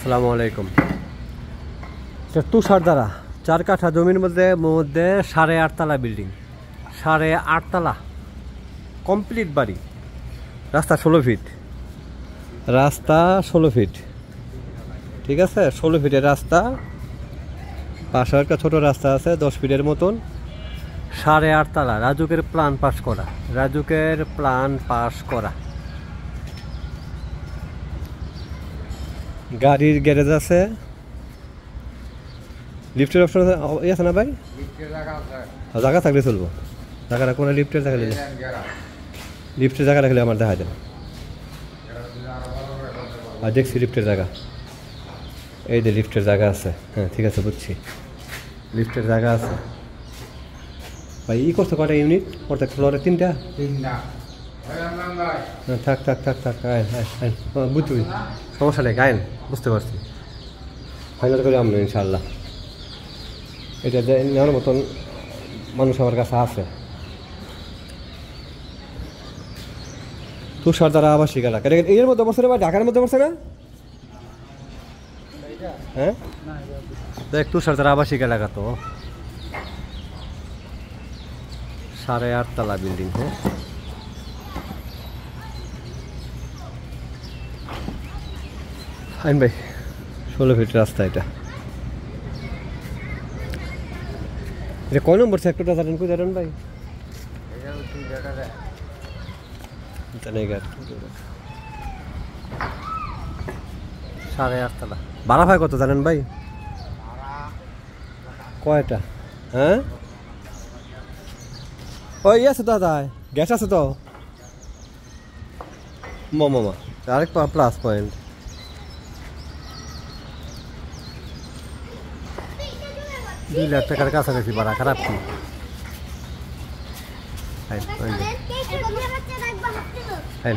আসসালামু আলাইকুম। তুষারধারা 4 কাঠা জমির মধ্যে 8.5 তলা বিল্ডিং, 8.5 তলা কমপ্লিট বাড়ি। রাস্তা 16 ফিট, রাস্তা 16 ফিট, ঠিক আছে? 16 ফিটের রাস্তা, পাশে একটা ছোট রাস্তা আছে 10 ফিটের মতন। 8.5 তলা, রাজুকের প্ল্যান পাস করা, রাজুকের প্ল্যান পাস করা। গাড়ির গ্যারেজ আছে, লিফটের অপশন আছে না ভাই? জায়গা থাকলে চলবো, জায়গা রাখবো না। লিফটের জায়গা দিলে, লিফটের জায়গা রাখলে আমার দেখা যায়। আর দেখছি লিফটের জায়গা, এই যে লিফটের জায়গা আছে। হ্যাঁ ঠিক আছে, বুঝছি, লিফটের জায়গা আছে। ভাই ই করছে কটা ইউনিট? প্রত্যেক ফ্লোরে 3টা। হ্যাঁ থাক থাক থাক থাক, বুঝছি, সমস্যা নেই, গায়েন বুঝতে পারছি। ফাইনাল করে আমরা ইনশাল্লাহ এটা নেওয়ার মতন মানুষ আমার কাছে আছে। তুষারধারা আবাসিক এলাকা এর মধ্যে বসে না, বা ঢাকার মধ্যে বসে না? হ্যাঁ দেখ, তুষারধারা আবাসিক এলাকা তো 8.5 তলা বিল্ডিং। হ্যাঁ আইন ভাই, 16 ফিট রাস্তা। এটা কয় নম্বর সেক্টরটা জানেন? কই জানেন ভাই? 8.5 তলা। ভাড়া ভাই কত জানেন ভাই? কয়টা? হ্যাঁ ওই আছে দাদা, গ্যাস আছে তো মামা, আরেক প্লাস পয়েন্ট। $2 লাখ টাকার কাছাকাছি ভাড়া, খারাপ কি? হ্যাঁ